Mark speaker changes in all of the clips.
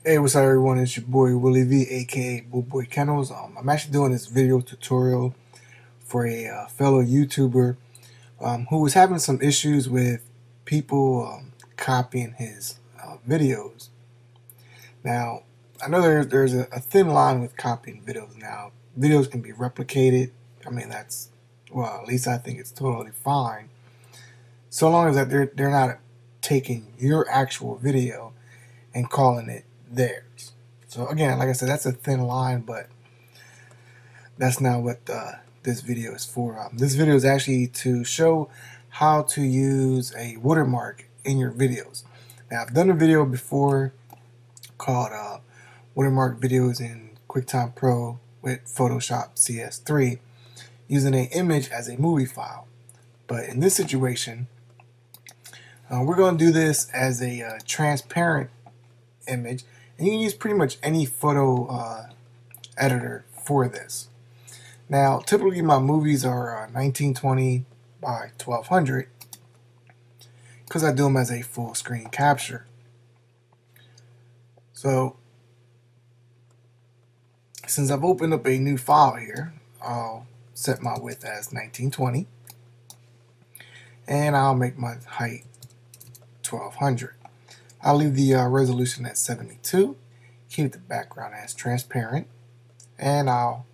Speaker 1: Hey, what's up everyone? It's your boy Willie V, aka Boo Boy Kennels. I'm actually doing this video tutorial for a fellow YouTuber who was having some issues with people copying his videos. Now, I know there's a thin line with copying videos now. Videos can be replicated. I mean, well, at least I think it's totally fine. So long as that they're not taking your actual video and calling it theirs. So again, like I said, that's a thin line, but that's not what this video is for. This video is actually to show how to use a watermark in your videos. Now, I've done a video before called Watermark Videos in QuickTime Pro with Photoshop CS3 using an image as a movie file. But in this situation, we're going to do this as a transparent image, and you can use pretty much any photo editor for this. Now, typically my movies are 1920 by 1200 because I do them as a full screen capture. So, since I've opened up a new file here, I'll set my width as 1920 and I'll make my height 1200. I'll leave the resolution at 72, keep the background as transparent, and I'll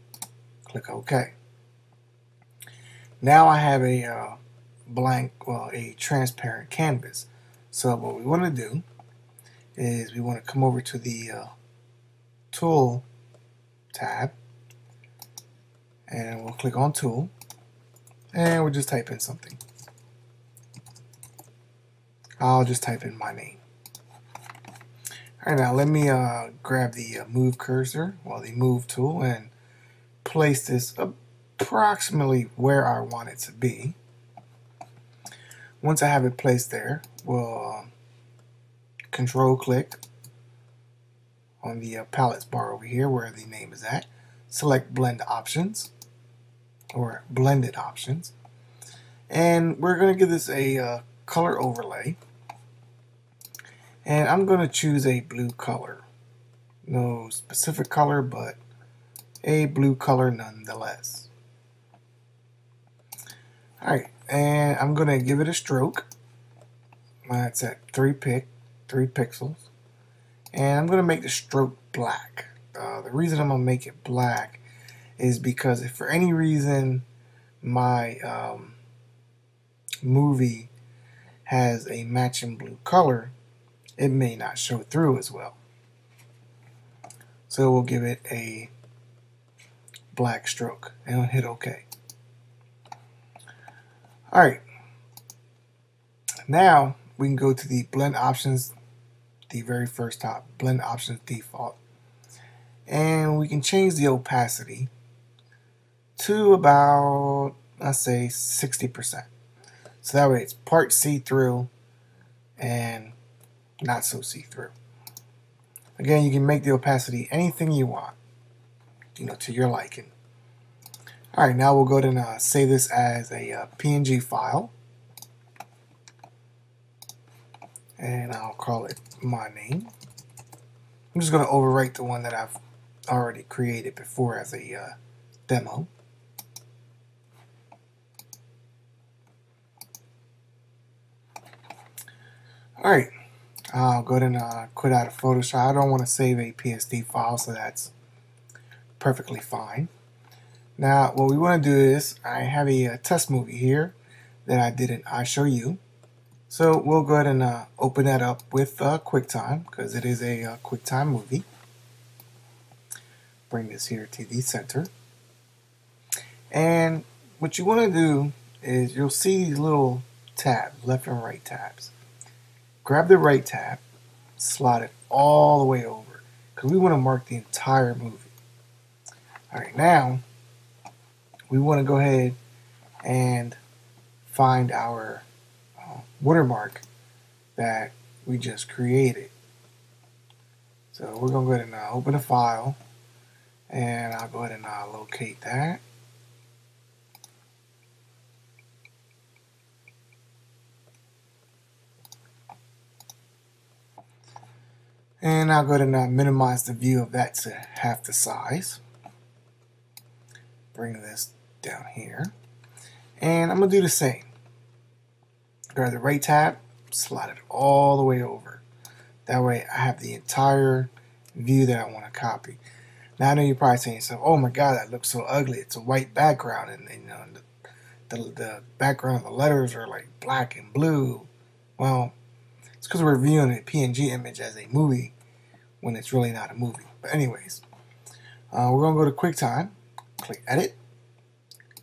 Speaker 1: click OK. Now I have a a transparent canvas. So what we want to do is we want to come over to the Tool tab, and we'll click on Tool, and we'll just type in something. I'll just type in my name. Alright, now let me grab the move cursor, the move tool, and place this approximately where I want it to be. Once I have it placed there, we'll control click on the palettes bar over here where the name is at. Select blend options or blended options, and we're going to give this a color overlay. And I'm going to choose a blue color. No specific color, but a blue color nonetheless. Alright, and I'm going to give it a stroke. That's at 3 pixels. And I'm going to make the stroke black. The reason I'm going to make it black is because if for any reason my movie has a matching blue color, it may not show through as well. So we'll give it a black stroke and I'll hit OK. Alright, now we can go to the blend options, the very first top, blend options default, and we can change the opacity to about, let's say, 60%. So that way it's part see-through and not so see-through. Again, you can make the opacity anything you want, to your liking. Alright, now we'll go ahead and save this as a PNG file. And I'll call it my name. I'm just going to overwrite the one that I've already created before as a demo. Alright, I'll go ahead and quit out of Photoshop. I don't want to save a PSD file, so that's perfectly fine. Now, what we want to do is, I have a test movie here that I did in iShowU. So we'll go ahead and open that up with QuickTime, because it is a QuickTime movie. Bring this here to the center. And what you want to do is, you'll see these little tabs, left and right tabs. Grab the right tab, slide it all the way over, because we want to mark the entire movie. Alright, now we want to go ahead and find our watermark that we just created. So we're going to go ahead and open a file, and I'll go ahead and locate that. And I'll go ahead and minimize the view of that to half the size. Bring this down here. And I'm going to do the same. Grab the right tab, slide it all the way over. That way I have the entire view that I want to copy. Now I know you're probably saying, so, oh my god, that looks so ugly. It's a white background, and you know, the background of the letters are like black and blue. Well, it's because we're viewing a PNG image as a movie when it's really not a movie. But anyways, we're going to go to QuickTime, click Edit,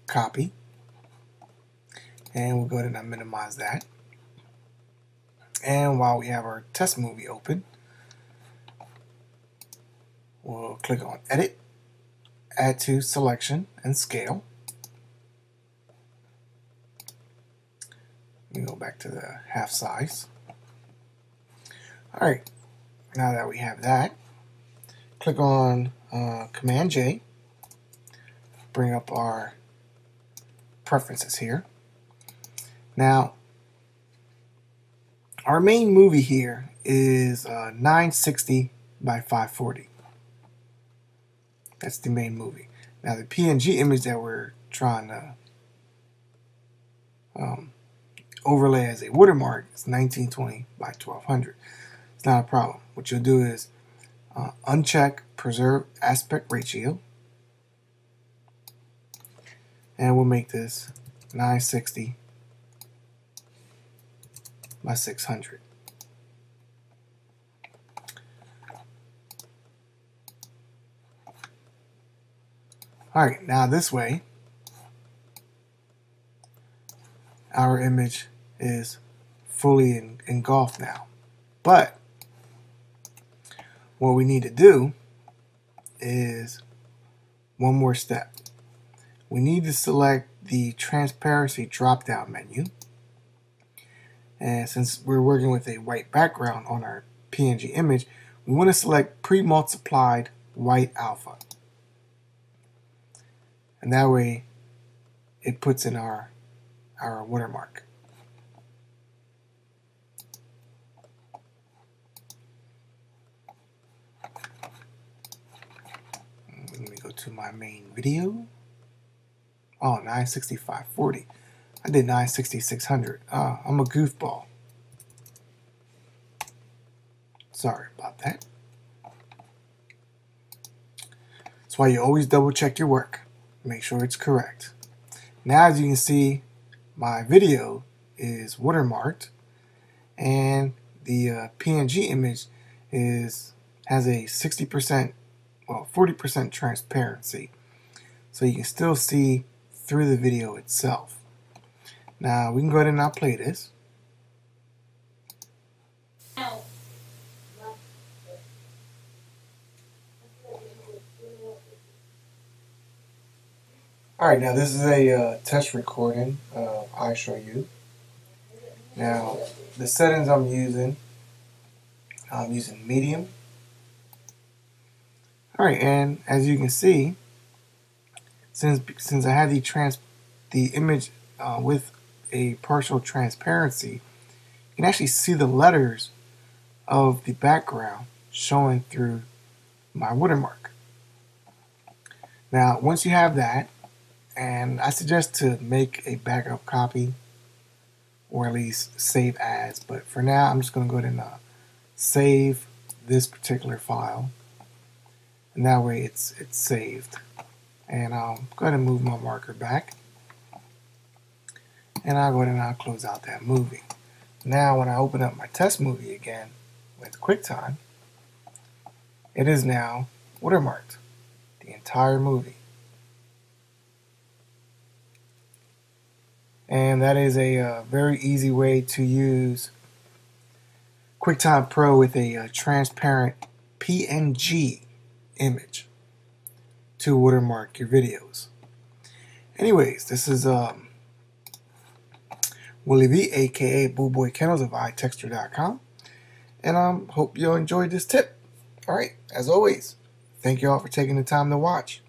Speaker 1: Copy, and we'll go ahead and minimize that. And while we have our test movie open, we'll click on Edit, Add to Selection, and Scale. We go back to the half size. Alright, now that we have that, click on Command J, bring up our preferences here. Now, our main movie here is 960 by 540. That's the main movie. Now, the PNG image that we're trying to overlay as a watermark is 1920 by 1200. It's not a problem. What you'll do is uncheck Preserve Aspect Ratio, and we'll make this 960 by 600. Alright, now this way our image is fully engulfed now. But what we need to do is one more step. We need to select the transparency drop-down menu. And since we're working with a white background on our PNG image, we want to select pre-multiplied white alpha. And that way it puts in our watermark. Let me go to my main video. Oh, 960/540. I did 960/600. I'm a goofball. Sorry about that. That's why you always double check your work. Make sure it's correct. Now, as you can see, my video is watermarked, and the PNG image has a 60%, well, 40% transparency, so you can still see through the video itself. Now we can go ahead and now play this. Alright, now this is a test recording of iShowU. Now the settings I'm using medium. Alright, and as you can see, since I have the image with a partial transparency, you can actually see the letters of the background showing through my watermark. Now once you have that, and I suggest to make a backup copy or at least save as, but for now I'm just going to go ahead and save this particular file, and that way it's saved. And I'll go ahead and move my marker back, and I'll go ahead and I'll close out that movie. Now when I open up my test movie again with QuickTime, it is now watermarked, the entire movie. And that is a very easy way to use QuickTime Pro with a transparent PNG image to watermark your videos. Anyways, this is Willie V, aka Boo Boy Kennels of iTechster.com, and hope you enjoyed this tip. Alright, as always, thank you all for taking the time to watch.